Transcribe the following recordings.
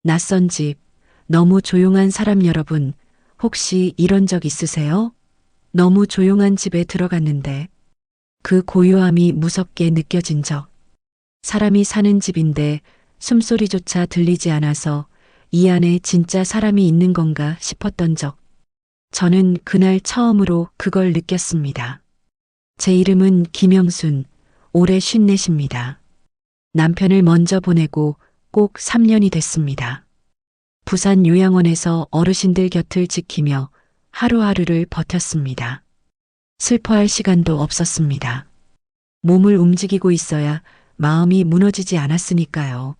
낯선 집, 너무 조용한 사람 여러분, 혹시 이런 적 있으세요? 너무 조용한 집에 들어갔는데 그 고요함이 무섭게 느껴진 적. 사람이 사는 집인데 숨소리조차 들리지 않아서 이 안에 진짜 사람이 있는 건가 싶었던 적. 저는 그날 처음으로 그걸 느꼈습니다. 제 이름은 김영순, 올해 54입니다. 남편을 먼저 보내고 꼭 3년이 됐습니다. 부산 요양원에서 어르신들 곁을 지키며 하루하루를 버텼습니다. 슬퍼할 시간도 없었습니다. 몸을 움직이고 있어야 마음이 무너지지 않았으니까요.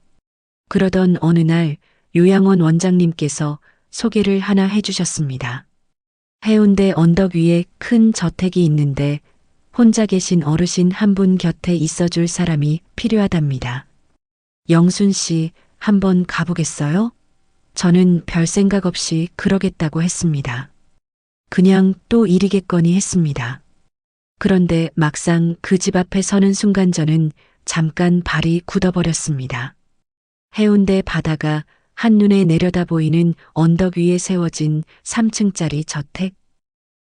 그러던 어느 날 요양원 원장님께서 소개를 하나 해주셨습니다. 해운대 언덕 위에 큰 저택이 있는데 혼자 계신 어르신 한 분 곁에 있어줄 사람이 필요하답니다. 영순 씨, 한번 가보겠어요? 저는 별 생각 없이 그러겠다고 했습니다. 그냥 또 일이겠거니 했습니다. 그런데 막상 그 집 앞에 서는 순간 저는 잠깐 발이 굳어버렸습니다. 해운대 바다가 한눈에 내려다 보이는 언덕 위에 세워진 3층짜리 저택.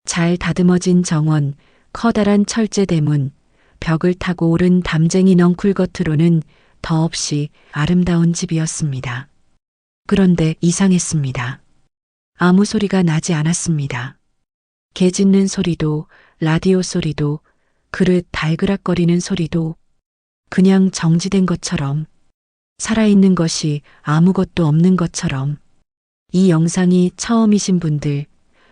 잘 다듬어진 정원, 커다란 철제 대문, 벽을 타고 오른 담쟁이 넝쿨 겉으로는 더없이 아름다운 집이었습니다. 그런데 이상했습니다. 아무 소리가 나지 않았습니다. 개 짖는 소리도, 라디오 소리도, 그릇 달그락거리는 소리도 그냥 정지된 것처럼, 살아있는 것이 아무것도 없는 것처럼. 이 영상이 처음이신 분들,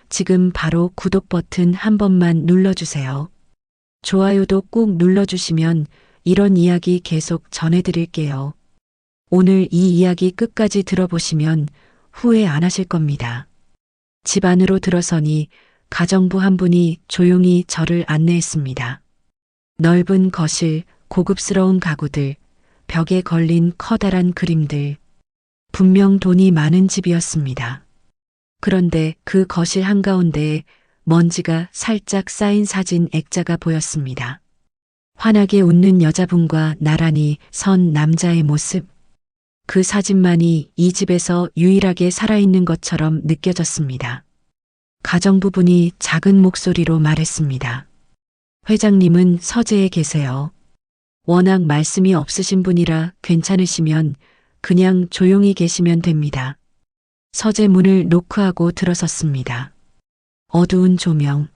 지금 바로 구독 버튼 한 번만 눌러주세요. 좋아요도 꾹 눌러주시면 이런 이야기 계속 전해드릴게요. 오늘 이 이야기 끝까지 들어보시면 후회 안 하실 겁니다. 집 안으로 들어서니 가정부 한 분이 조용히 저를 안내했습니다. 넓은 거실, 고급스러운 가구들, 벽에 걸린 커다란 그림들. 분명 돈이 많은 집이었습니다. 그런데 그 거실 한가운데에 먼지가 살짝 쌓인 사진 액자가 보였습니다. 환하게 웃는 여자분과 나란히 선 남자의 모습. 그 사진만이 이 집에서 유일하게 살아있는 것처럼 느껴졌습니다. 가정부분이 작은 목소리로 말했습니다. 회장님은 서재에 계세요. 워낙 말씀이 없으신 분이라 괜찮으시면 그냥 조용히 계시면 됩니다. 서재 문을 노크하고 들어섰습니다. 어두운 조명,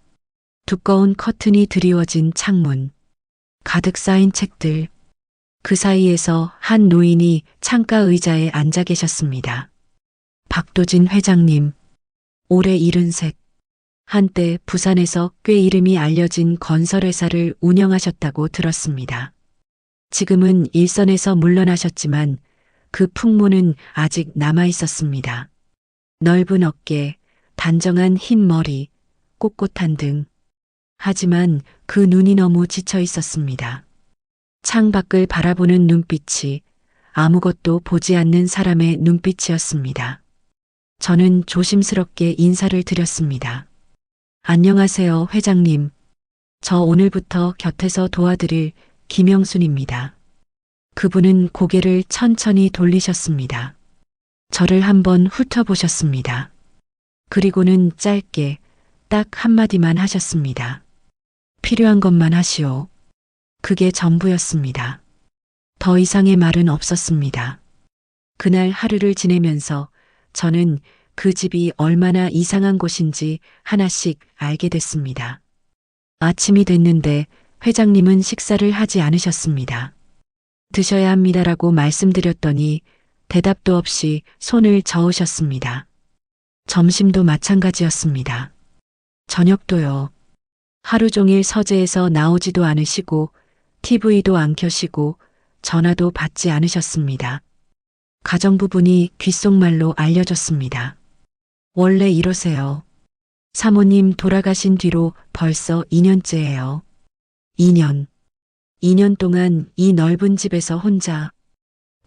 두꺼운 커튼이 드리워진 창문, 가득 쌓인 책들. 그 사이에서 한 노인이 창가 의자에 앉아 계셨습니다. 박도진 회장님, 올해 73. 한때 부산에서 꽤 이름이 알려진 건설회사를 운영하셨다고 들었습니다. 지금은 일선에서 물러나셨지만 그 풍모는 아직 남아 있었습니다. 넓은 어깨, 단정한 흰 머리, 꼿꼿한 등. 하지만 그 눈이 너무 지쳐 있었습니다. 창밖을 바라보는 눈빛이 아무것도 보지 않는 사람의 눈빛이었습니다. 저는 조심스럽게 인사를 드렸습니다. 안녕하세요, 회장님. 저 오늘부터 곁에서 도와드릴 김영순입니다. 그분은 고개를 천천히 돌리셨습니다. 저를 한번 훑어보셨습니다. 그리고는 짧게 딱 한마디만 하셨습니다. 필요한 것만 하시오. 그게 전부였습니다. 더 이상의 말은 없었습니다. 그날 하루를 지내면서 저는 그 집이 얼마나 이상한 곳인지 하나씩 알게 됐습니다. 아침이 됐는데 회장님은 식사를 하지 않으셨습니다. 드셔야 합니다라고 말씀드렸더니 대답도 없이 손을 저으셨습니다. 점심도 마찬가지였습니다. 저녁도요. 하루 종일 서재에서 나오지도 않으시고 TV도 안 켜시고 전화도 받지 않으셨습니다. 가정부분이 귓속말로 알려줬습니다. 원래 이러세요. 사모님 돌아가신 뒤로 벌써 2년째예요. 2년 동안 이 넓은 집에서 혼자.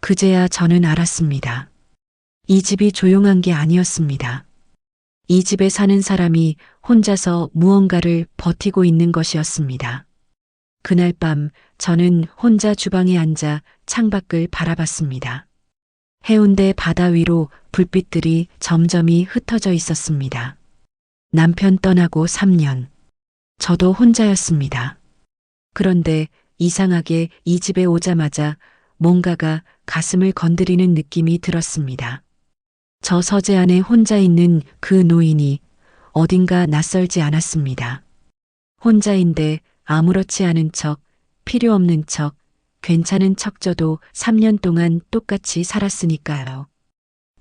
그제야 저는 알았습니다. 이 집이 조용한 게 아니었습니다. 이 집에 사는 사람이 혼자서 무언가를 버티고 있는 것이었습니다. 그날 밤 저는 혼자 주방에 앉아 창밖을 바라봤습니다. 해운대 바다 위로 불빛들이 점점이 흩어져 있었습니다. 남편 떠나고 3년. 저도 혼자였습니다. 그런데 이상하게 이 집에 오자마자 뭔가가 가슴을 건드리는 느낌이 들었습니다. 저 서재 안에 혼자 있는 그 노인이 어딘가 낯설지 않았습니다. 혼자인데 아무렇지 않은 척, 필요 없는 척, 괜찮은 척저도 3년 동안 똑같이 살았으니까요.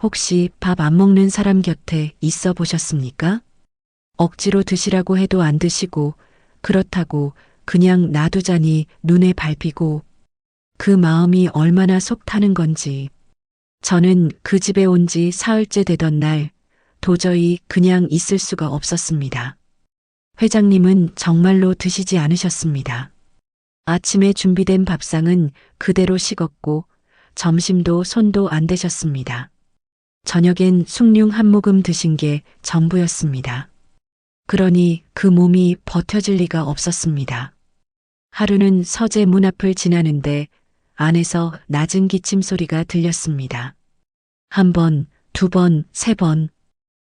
혹시 밥 안 먹는 사람 곁에 있어 보셨습니까? 억지로 드시라고 해도 안 드시고, 그렇다고 그냥 놔두자니 눈에 밟히고, 그 마음이 얼마나 속 타는 건지. 저는 그 집에 온 지 사흘째 되던 날, 도저히 그냥 있을 수가 없었습니다. 회장님은 정말로 드시지 않으셨습니다. 아침에 준비된 밥상은 그대로 식었고, 점심도 손도 안 대셨습니다. 저녁엔 숭늉 한 모금 드신 게 전부였습니다. 그러니 그 몸이 버텨질 리가 없었습니다. 하루는 서재 문 앞을 지나는데 안에서 낮은 기침 소리가 들렸습니다. 한 번, 두 번, 세 번.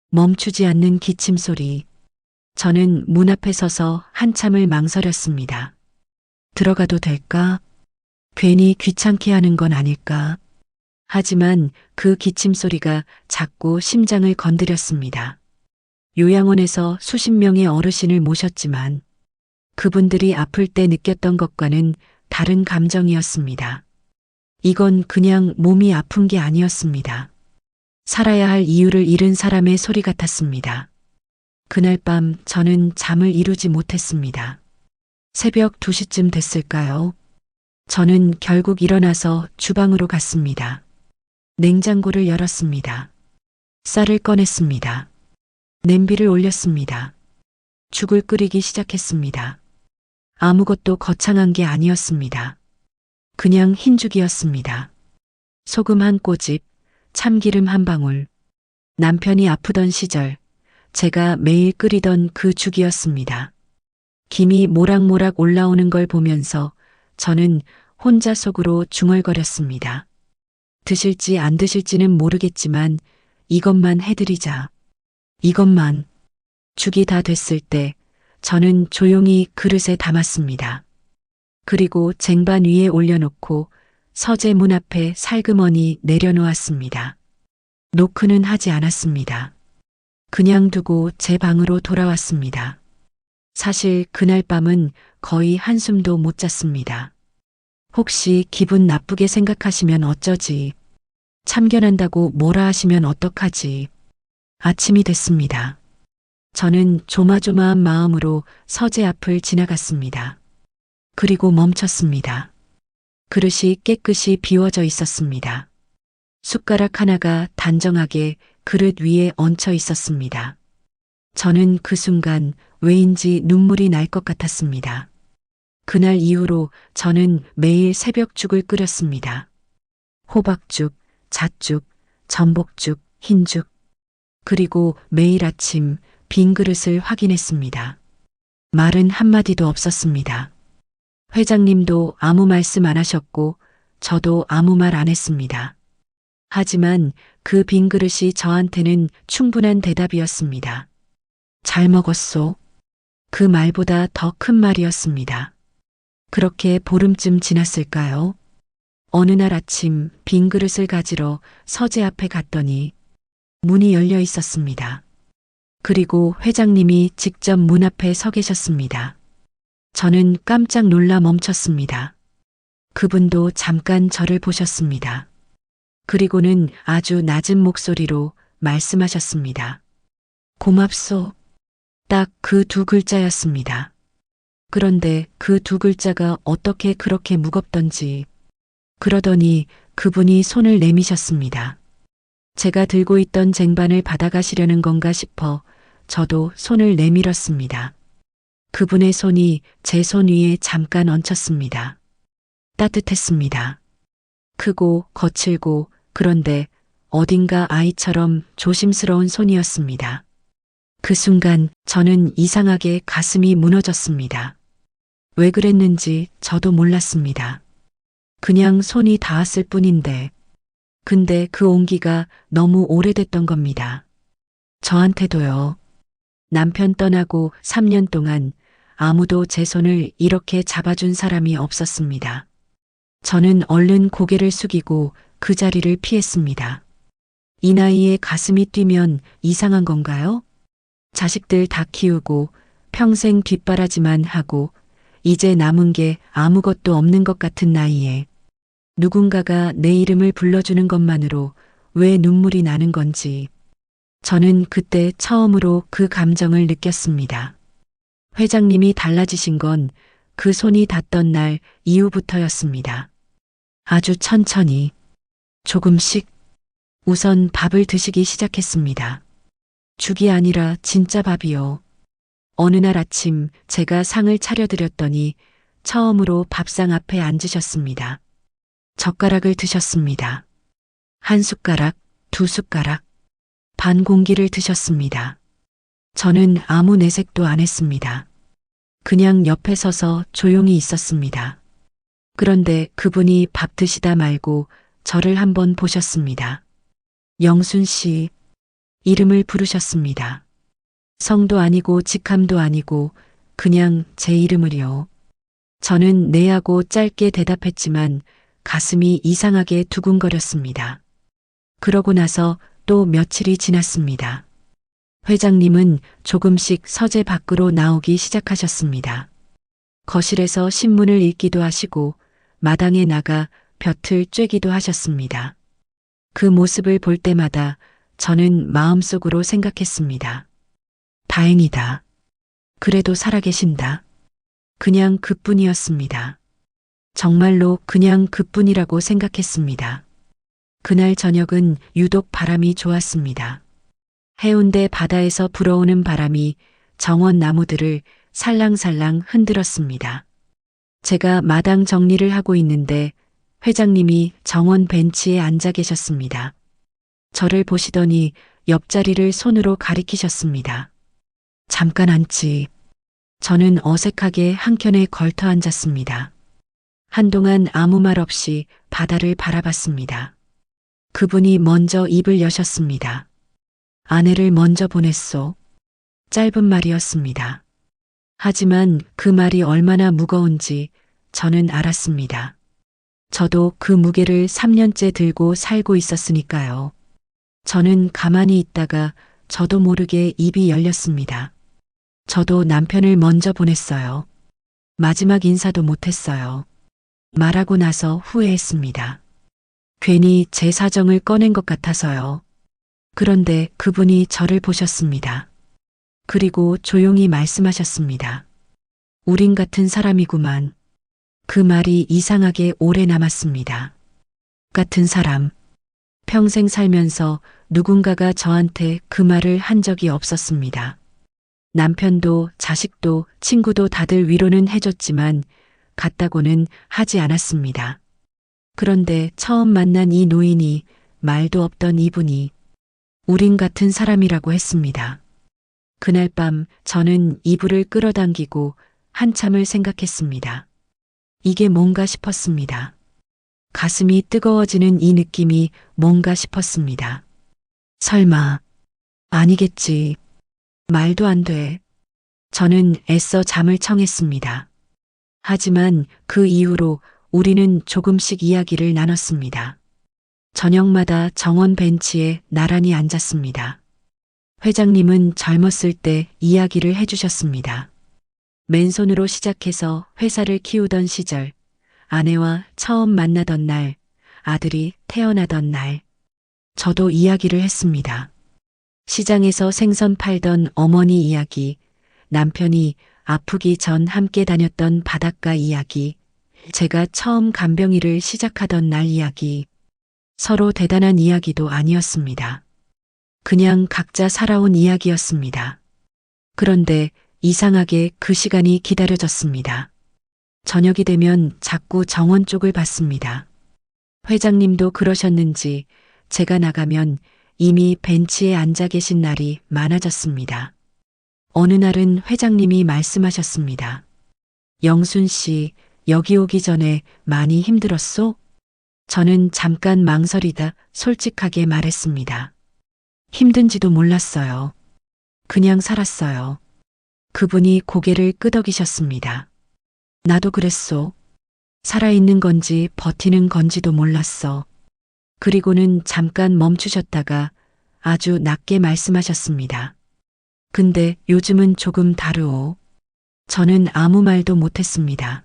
멈추지 않는 기침 소리. 저는 문 앞에 서서 한참을 망설였습니다. 들어가도 될까? 괜히 귀찮게 하는 건 아닐까? 하지만 그 기침 소리가 자꾸 심장을 건드렸습니다. 요양원에서 수십 명의 어르신을 모셨지만 그분들이 아플 때 느꼈던 것과는 다른 감정이었습니다. 이건 그냥 몸이 아픈 게 아니었습니다. 살아야 할 이유를 잃은 사람의 소리 같았습니다. 그날 밤 저는 잠을 이루지 못했습니다. 새벽 2시쯤 됐을까요? 저는 결국 일어나서 주방으로 갔습니다. 냉장고를 열었습니다. 쌀을 꺼냈습니다. 냄비를 올렸습니다. 죽을 끓이기 시작했습니다. 아무것도 거창한 게 아니었습니다. 그냥 흰죽이었습니다. 소금 한 꼬집, 참기름 한 방울. 남편이 아프던 시절 제가 매일 끓이던 그 죽이었습니다. 김이 모락모락 올라오는 걸 보면서 저는 혼자 속으로 중얼거렸습니다. 드실지 안 드실지는 모르겠지만 이것만 해드리자. 이것만. 죽이 다 됐을 때 저는 조용히 그릇에 담았습니다. 그리고 쟁반 위에 올려놓고 서재 문 앞에 살그머니 내려놓았습니다. 노크는 하지 않았습니다. 그냥 두고 제 방으로 돌아왔습니다. 사실 그날 밤은 거의 한숨도 못 잤습니다. 혹시 기분 나쁘게 생각하시면 어쩌지? 참견한다고 뭐라 하시면 어떡하지? 아침이 됐습니다. 저는 조마조마한 마음으로 서재 앞을 지나갔습니다. 그리고 멈췄습니다. 그릇이 깨끗이 비워져 있었습니다. 숟가락 하나가 단정하게 그릇 위에 얹혀 있었습니다. 저는 그 순간 왜인지 눈물이 날 것 같았습니다. 그날 이후로 저는 매일 새벽죽을 끓였습니다. 호박죽, 잣죽, 전복죽, 흰죽. 그리고 매일 아침 빈 그릇을 확인했습니다. 말은 한마디도 없었습니다. 회장님도 아무 말씀 안 하셨고 저도 아무 말 안 했습니다. 하지만 그 빈 그릇이 저한테는 충분한 대답이었습니다. 잘 먹었소. 그 말보다 더 큰 말이었습니다. 그렇게 보름쯤 지났을까요? 어느 날 아침 빈 그릇을 가지러 서재 앞에 갔더니 문이 열려 있었습니다. 그리고 회장님이 직접 문 앞에 서 계셨습니다. 저는 깜짝 놀라 멈췄습니다. 그분도 잠깐 저를 보셨습니다. 그리고는 아주 낮은 목소리로 말씀하셨습니다. 고맙소. 딱 그 두 글자였습니다. 그런데 그 두 글자가 어떻게 그렇게 무겁던지. 그러더니 그분이 손을 내미셨습니다. 제가 들고 있던 쟁반을 받아가시려는 건가 싶어 저도 손을 내밀었습니다. 그분의 손이 제 손 위에 잠깐 얹혔습니다. 따뜻했습니다. 크고 거칠고 그런데 어딘가 아이처럼 조심스러운 손이었습니다. 그 순간 저는 이상하게 가슴이 무너졌습니다. 왜 그랬는지 저도 몰랐습니다. 그냥 손이 닿았을 뿐인데 근데 그 온기가 너무 오래됐던 겁니다. 저한테도요. 남편 떠나고 3년 동안 아무도 제 손을 이렇게 잡아준 사람이 없었습니다. 저는 얼른 고개를 숙이고 그 자리를 피했습니다. 이 나이에 가슴이 뛰면 이상한 건가요? 자식들 다 키우고 평생 뒷바라지만 하고 이제 남은 게 아무것도 없는 것 같은 나이에 누군가가 내 이름을 불러주는 것만으로 왜 눈물이 나는 건지 저는 그때 처음으로 그 감정을 느꼈습니다. 회장님이 달라지신 건 그 손이 닿던 날 이후부터였습니다. 아주 천천히, 조금씩 우선 밥을 드시기 시작했습니다. 죽이 아니라 진짜 밥이요. 어느 날 아침 제가 상을 차려드렸더니 처음으로 밥상 앞에 앉으셨습니다. 젓가락을 드셨습니다. 한 숟가락, 두 숟가락, 반 공기를 드셨습니다. 저는 아무 내색도 안 했습니다. 그냥 옆에 서서 조용히 있었습니다. 그런데 그분이 밥 드시다 말고 저를 한번 보셨습니다. 영순 씨, 이름을 부르셨습니다. 성도 아니고 직함도 아니고 그냥 제 이름을요. 저는 네 하고 짧게 대답했지만 가슴이 이상하게 두근거렸습니다. 그러고 나서 또 며칠이 지났습니다. 회장님은 조금씩 서재 밖으로 나오기 시작하셨습니다. 거실에서 신문을 읽기도 하시고 마당에 나가 볕을 쬐기도 하셨습니다. 그 모습을 볼 때마다 저는 마음속으로 생각했습니다. 다행이다. 그래도 살아계신다. 그냥 그뿐이었습니다. 정말로 그냥 그뿐이라고 생각했습니다. 그날 저녁은 유독 바람이 좋았습니다. 해운대 바다에서 불어오는 바람이 정원 나무들을 살랑살랑 흔들었습니다. 제가 마당 정리를 하고 있는데 회장님이 정원 벤치에 앉아 계셨습니다. 저를 보시더니 옆자리를 손으로 가리키셨습니다. 잠깐 앉지. 저는 어색하게 한켠에 걸터 앉았습니다. 한동안 아무 말 없이 바다를 바라봤습니다. 그분이 먼저 입을 여셨습니다. 아내를 먼저 보냈소. 짧은 말이었습니다. 하지만 그 말이 얼마나 무거운지 저는 알았습니다. 저도 그 무게를 3년째 들고 살고 있었으니까요. 저는 가만히 있다가 저도 모르게 입이 열렸습니다. 저도 남편을 먼저 보냈어요. 마지막 인사도 못했어요. 말하고 나서 후회했습니다. 괜히 제 사정을 꺼낸 것 같아서요. 그런데 그분이 저를 보셨습니다. 그리고 조용히 말씀하셨습니다. 우린 같은 사람이구만. 그 말이 이상하게 오래 남았습니다. 같은 사람. 평생 살면서 누군가가 저한테 그 말을 한 적이 없었습니다. 남편도 자식도 친구도 다들 위로는 해줬지만 같다고는 하지 않았습니다. 그런데 처음 만난 이 노인이 말도 없던 이분이 우린 같은 사람이라고 했습니다. 그날 밤 저는 이불을 끌어당기고 한참을 생각했습니다. 이게 뭔가 싶었습니다. 가슴이 뜨거워지는 이 느낌이 뭔가 싶었습니다. 설마, 아니겠지. 말도 안 돼. 저는 애써 잠을 청했습니다. 하지만 그 이후로 우리는 조금씩 이야기를 나눴습니다. 저녁마다 정원 벤치에 나란히 앉았습니다. 회장님은 젊었을 때 이야기를 해주셨습니다. 맨손으로 시작해서 회사를 키우던 시절, 아내와 처음 만나던 날, 아들이 태어나던 날, 저도 이야기를 했습니다. 시장에서 생선 팔던 어머니 이야기, 남편이 아프기 전 함께 다녔던 바닷가 이야기, 제가 처음 간병일을 시작하던 날 이야기, 서로 대단한 이야기도 아니었습니다. 그냥 각자 살아온 이야기였습니다. 그런데 이상하게 그 시간이 기다려졌습니다. 저녁이 되면 자꾸 정원 쪽을 봤습니다. 회장님도 그러셨는지 제가 나가면 이미 벤치에 앉아 계신 날이 많아졌습니다. 어느 날은 회장님이 말씀하셨습니다. 영순 씨, 여기 오기 전에 많이 힘들었소? 저는 잠깐 망설이다 솔직하게 말했습니다. 힘든지도 몰랐어요. 그냥 살았어요. 그분이 고개를 끄덕이셨습니다. 나도 그랬소. 살아있는 건지 버티는 건지도 몰랐어. 그리고는 잠깐 멈추셨다가 아주 낮게 말씀하셨습니다. 근데 요즘은 조금 다르오. 저는 아무 말도 못했습니다.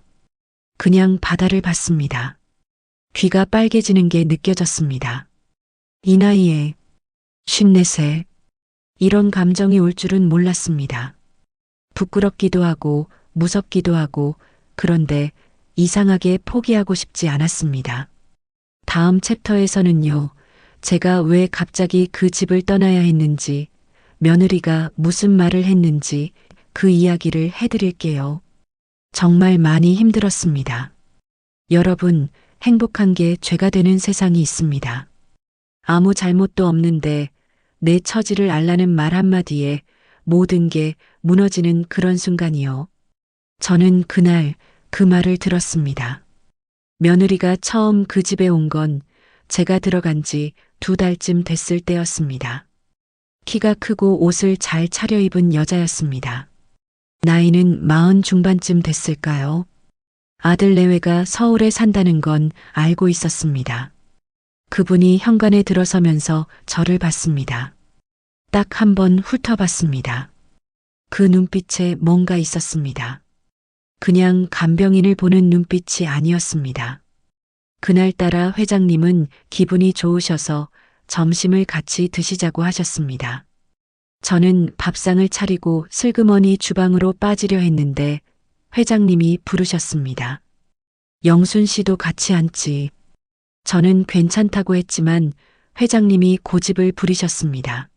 그냥 바다를 봤습니다. 귀가 빨개지는 게 느껴졌습니다. 이 나이에 54, 이런 감정이 올 줄은 몰랐습니다. 부끄럽기도 하고 무섭기도 하고 그런데 이상하게 포기하고 싶지 않았습니다. 다음 챕터에서는요, 제가 왜 갑자기 그 집을 떠나야 했는지, 며느리가 무슨 말을 했는지 그 이야기를 해드릴게요. 정말 많이 힘들었습니다. 여러분, 행복한 게 죄가 되는 세상이 있습니다. 아무 잘못도 없는데 내 처지를 알라는 말 한마디에 모든 게 무너지는 그런 순간이요. 저는 그날 그 말을 들었습니다. 며느리가 처음 그 집에 온 건 제가 들어간 지 2달쯤 됐을 때였습니다. 키가 크고 옷을 잘 차려입은 여자였습니다. 나이는 40 중반쯤 됐을까요? 아들 내외가 서울에 산다는 건 알고 있었습니다. 그분이 현관에 들어서면서 저를 봤습니다. 딱 한 번 훑어봤습니다. 그 눈빛에 뭔가 있었습니다. 그냥 간병인을 보는 눈빛이 아니었습니다. 그날따라 회장님은 기분이 좋으셔서 점심을 같이 드시자고 하셨습니다. 저는 밥상을 차리고 슬그머니 주방으로 빠지려 했는데 회장님이 부르셨습니다. 영순 씨도 같이 앉지. 저는 괜찮다고 했지만 회장님이 고집을 부리셨습니다.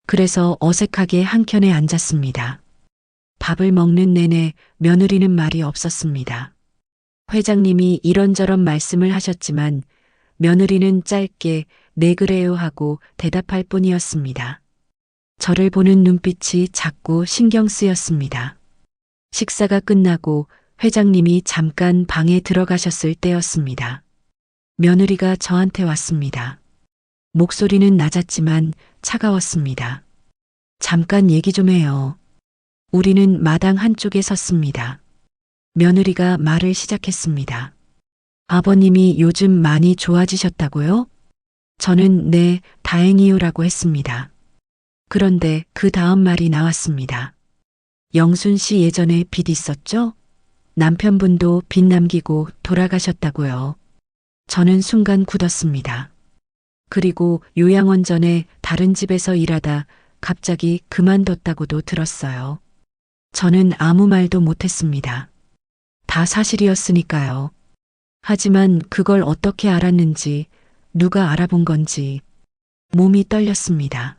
그래서 어색하게 한켠에 앉았습니다. 밥을 먹는 내내 며느리는 말이 없었습니다. 회장님이 이런저런 말씀을 하셨지만 며느리는 짧게 네 그래요 하고 대답할 뿐이었습니다. 저를 보는 눈빛이 자꾸 신경 쓰였습니다. 식사가 끝나고 회장님이 잠깐 방에 들어가셨을 때였습니다. 며느리가 저한테 왔습니다. 목소리는 낮았지만 차가웠습니다. 잠깐 얘기 좀 해요. 우리는 마당 한쪽에 섰습니다. 며느리가 말을 시작했습니다. 아버님이 요즘 많이 좋아지셨다고요? 저는 네, 다행이요라고 했습니다. 그런데 그 다음 말이 나왔습니다. 영순 씨 예전에 빚 있었죠? 남편분도 빚 남기고 돌아가셨다고요. 저는 순간 굳었습니다. 그리고 요양원 전에 다른 집에서 일하다 갑자기 그만뒀다고도 들었어요. 저는 아무 말도 못했습니다. 다 사실이었으니까요. 하지만 그걸 어떻게 알았는지, 누가 알아본 건지 몸이 떨렸습니다.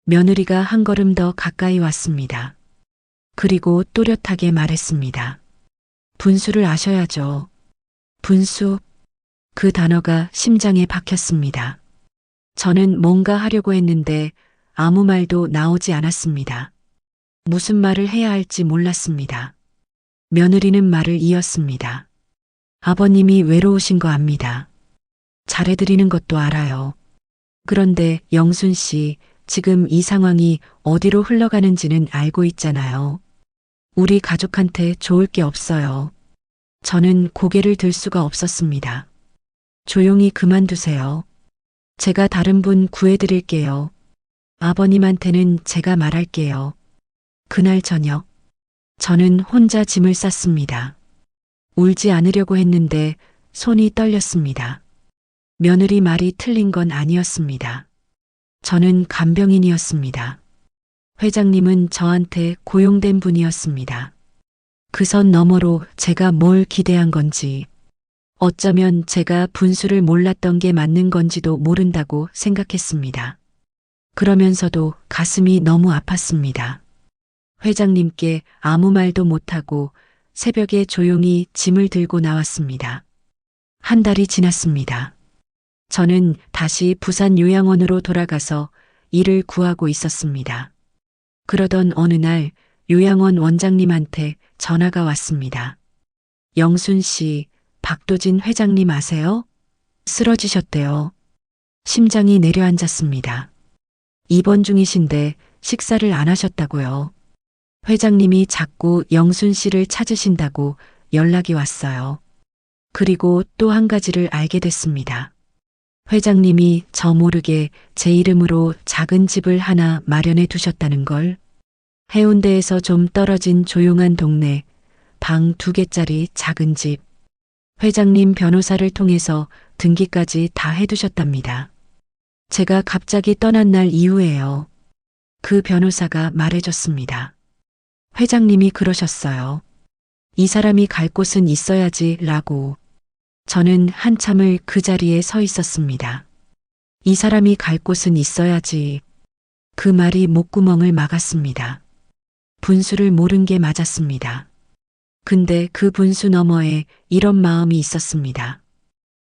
며느리가 한 걸음 더 가까이 왔습니다. 그리고 또렷하게 말했습니다. 분수를 아셔야죠. 분수. 그 단어가 심장에 박혔습니다. 저는 뭔가 하려고 했는데 아무 말도 나오지 않았습니다. 무슨 말을 해야 할지 몰랐습니다. 며느리는 말을 이었습니다. 아버님이 외로우신 거 압니다. 잘해드리는 것도 알아요. 그런데 영순 씨, 지금 이 상황이 어디로 흘러가는지는 알고 있잖아요. 우리 가족한테 좋을 게 없어요. 저는 고개를 들 수가 없었습니다. 조용히 그만두세요. 제가 다른 분 구해드릴게요. 아버님한테는 제가 말할게요. 그날 저녁, 저는 혼자 짐을 쌌습니다. 울지 않으려고 했는데 손이 떨렸습니다. 며느리 말이 틀린 건 아니었습니다. 저는 간병인이었습니다. 회장님은 저한테 고용된 분이었습니다. 그 선 너머로 제가 뭘 기대한 건지, 어쩌면 제가 분수를 몰랐던 게 맞는 건지도 모른다고 생각했습니다. 그러면서도 가슴이 너무 아팠습니다. 회장님께 아무 말도 못하고 새벽에 조용히 짐을 들고 나왔습니다. 한 달이 지났습니다. 저는 다시 부산 요양원으로 돌아가서 일을 구하고 있었습니다. 그러던 어느 날 요양원 원장님한테 전화가 왔습니다. 영순 씨, 박도진 회장님 아세요? 쓰러지셨대요. 심장이 내려앉았습니다. 입원 중이신데 식사를 안 하셨다고요. 회장님이 자꾸 영순 씨를 찾으신다고 연락이 왔어요. 그리고 또 한 가지를 알게 됐습니다. 회장님이 저 모르게 제 이름으로 작은 집을 하나 마련해 두셨다는 걸. 해운대에서 좀 떨어진 조용한 동네, 방 2개짜리 작은 집. 회장님 변호사를 통해서 등기까지 다 해두셨답니다. 제가 갑자기 떠난 날 이후에요. 그 변호사가 말해줬습니다. 회장님이 그러셨어요. 이 사람이 갈 곳은 있어야지 라고. 저는 한참을 그 자리에 서 있었습니다. 이 사람이 갈 곳은 있어야지. 그 말이 목구멍을 막았습니다. 분수를 모른 게 맞았습니다. 근데 그 분수 너머에 이런 마음이 있었습니다.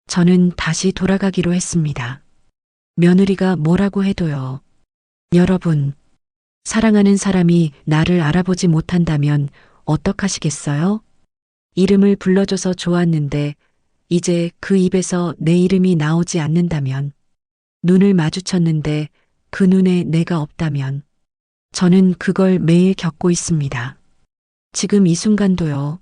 저는 다시 돌아가기로 했습니다. 며느리가 뭐라고 해도요. 여러분, 사랑하는 사람이 나를 알아보지 못한다면 어떡하시겠어요? 이름을 불러줘서 좋았는데 이제 그 입에서 내 이름이 나오지 않는다면, 눈을 마주쳤는데 그 눈에 내가 없다면, 저는 그걸 매일 겪고 있습니다. 지금 이 순간도요.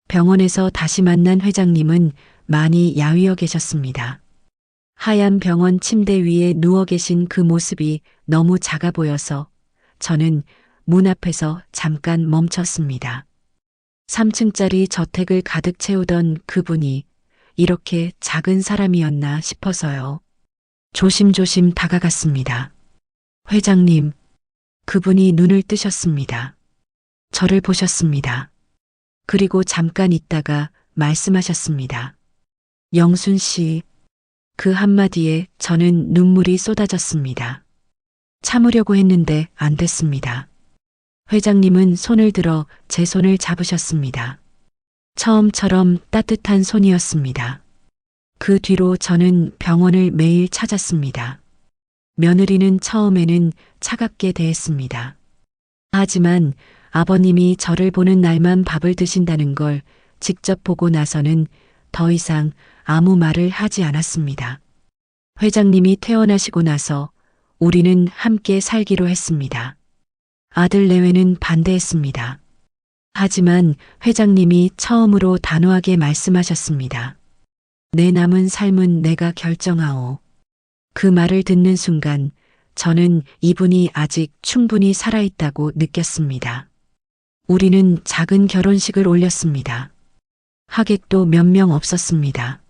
병원에서 다시 만난 회장님은 많이 야위어 계셨습니다. 하얀 병원 침대 위에 누워 계신 그 모습이 너무 작아 보여서 저는 문 앞에서 잠깐 멈췄습니다. 3층짜리 저택을 가득 채우던 그분이 이렇게 작은 사람이었나 싶어서요. 조심조심 다가갔습니다. 회장님, 그분이 눈을 뜨셨습니다. 저를 보셨습니다. 그리고 잠깐 있다가 말씀하셨습니다. 영순 씨, 그 한마디에 저는 눈물이 쏟아졌습니다. 참으려고 했는데 안 됐습니다. 회장님은 손을 들어 제 손을 잡으셨습니다. 처음처럼 따뜻한 손이었습니다. 그 뒤로 저는 병원을 매일 찾았습니다. 며느리는 처음에는 차갑게 대했습니다. 하지만 아버님이 저를 보는 날만 밥을 드신다는 걸 직접 보고 나서는 더 이상 아무 말을 하지 않았습니다. 회장님이 퇴원하시고 나서 우리는 함께 살기로 했습니다. 아들 내외는 반대했습니다. 하지만 회장님이 처음으로 단호하게 말씀하셨습니다. 내 남은 삶은 내가 결정하오. 그 말을 듣는 순간 저는 이분이 아직 충분히 살아있다고 느꼈습니다. 우리는 작은 결혼식을 올렸습니다. 하객도 몇 명 없었습니다.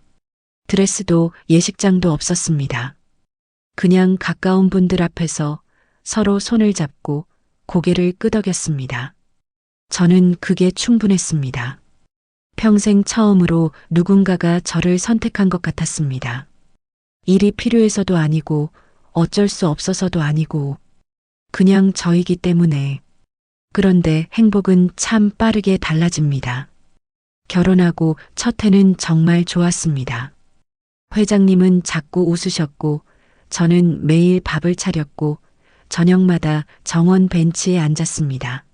드레스도 예식장도 없었습니다. 그냥 가까운 분들 앞에서 서로 손을 잡고 고개를 끄덕였습니다. 저는 그게 충분했습니다. 평생 처음으로 누군가가 저를 선택한 것 같았습니다. 일이 필요해서도 아니고 어쩔 수 없어서도 아니고 그냥 저이기 때문에. 그런데 행복은 참 빠르게 달라집니다. 결혼하고 첫 해는 정말 좋았습니다. 회장님은 자꾸 웃으셨고 저는 매일 밥을 차렸고 저녁마다 정원 벤치에 앉았습니다.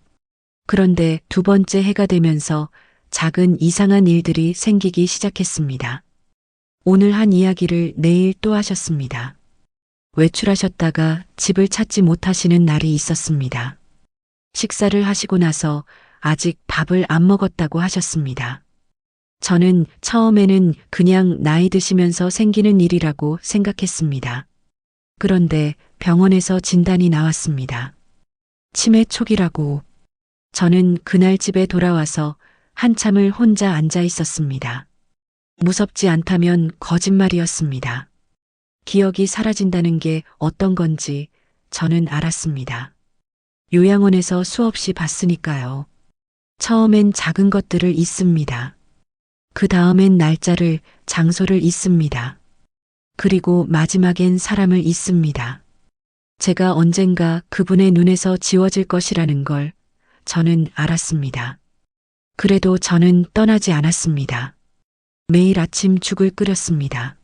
그런데 2번째 해가 되면서 작은 이상한 일들이 생기기 시작했습니다. 오늘 한 이야기를 내일 또 하셨습니다. 외출하셨다가 집을 찾지 못하시는 날이 있었습니다. 식사를 하시고 나서 아직 밥을 안 먹었다고 하셨습니다. 저는 처음에는 그냥 나이 드시면서 생기는 일이라고 생각했습니다. 그런데 병원에서 진단이 나왔습니다. 치매 초기라고. 저는 그날 집에 돌아와서 한참을 혼자 앉아 있었습니다. 무섭지 않다면 거짓말이었습니다. 기억이 사라진다는 게 어떤 건지 저는 알았습니다. 요양원에서 수없이 봤으니까요. 처음엔 작은 것들을 잊습니다. 그 다음엔 날짜를, 장소를 잊습니다. 그리고 마지막엔 사람을 잊습니다. 제가 언젠가 그분의 눈에서 지워질 것이라는 걸 저는 알았습니다. 그래도 저는 떠나지 않았습니다. 매일 아침 죽을 끓였습니다.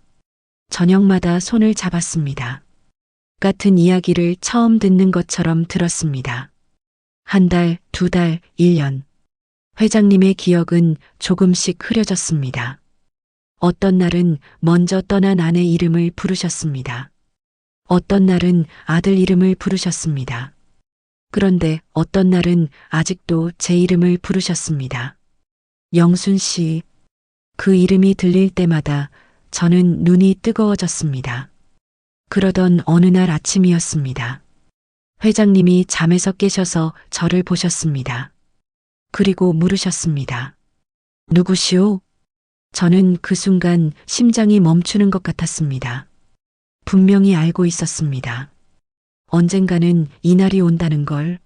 저녁마다 손을 잡았습니다. 같은 이야기를 처음 듣는 것처럼 들었습니다. 1달, 2달, 1년. 회장님의 기억은 조금씩 흐려졌습니다. 어떤 날은 먼저 떠난 아내 이름을 부르셨습니다. 어떤 날은 아들 이름을 부르셨습니다. 그런데 어떤 날은 아직도 제 이름을 부르셨습니다. 영순 씨, 그 이름이 들릴 때마다 저는 눈이 뜨거워졌습니다. 그러던 어느 날 아침이었습니다. 회장님이 잠에서 깨셔서 저를 보셨습니다. 그리고 물으셨습니다. 누구시오? 저는 그 순간 심장이 멈추는 것 같았습니다. 분명히 알고 있었습니다. 언젠가는 이 날이 온다는 걸.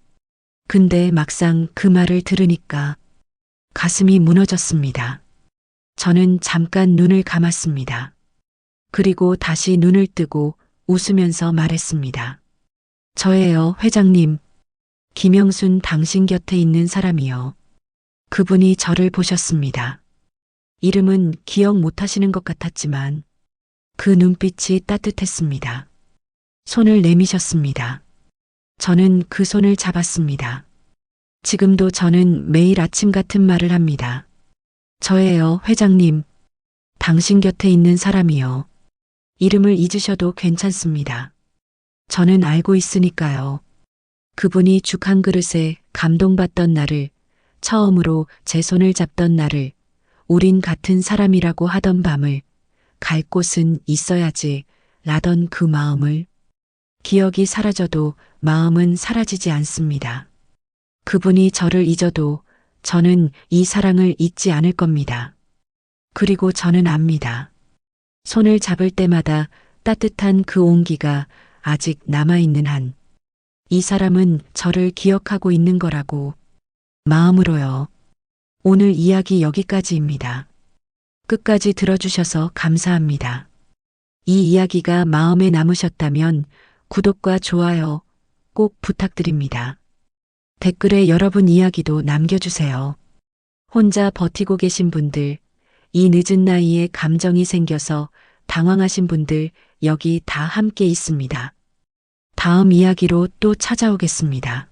근데 막상 그 말을 들으니까 가슴이 무너졌습니다. 저는 잠깐 눈을 감았습니다. 그리고 다시 눈을 뜨고 웃으면서 말했습니다. 저예요, 회장님. 김영순 당신 곁에 있는 사람이요. 그분이 저를 보셨습니다. 이름은 기억 못하시는 것 같았지만 그 눈빛이 따뜻했습니다. 손을 내미셨습니다. 저는 그 손을 잡았습니다. 지금도 저는 매일 아침 같은 말을 합니다. 저예요, 회장님. 당신 곁에 있는 사람이요. 이름을 잊으셔도 괜찮습니다. 저는 알고 있으니까요. 그분이 죽 한 그릇에 감동받던 날을, 처음으로 제 손을 잡던 날을, 우린 같은 사람이라고 하던 밤을, 갈 곳은 있어야지 라던 그 마음을, 기억이 사라져도 마음은 사라지지 않습니다. 그분이 저를 잊어도 저는 이 사랑을 잊지 않을 겁니다. 그리고 저는 압니다. 손을 잡을 때마다 따뜻한 그 온기가 아직 남아있는 한, 이 사람은 저를 기억하고 있는 거라고, 마음으로요. 오늘 이야기 여기까지입니다. 끝까지 들어주셔서 감사합니다. 이 이야기가 마음에 남으셨다면 구독과 좋아요 꼭 부탁드립니다. 댓글에 여러분 이야기도 남겨주세요. 혼자 버티고 계신 분들, 이 늦은 나이에 감정이 생겨서 당황하신 분들 여기 다 함께 있습니다. 다음 이야기로 또 찾아오겠습니다.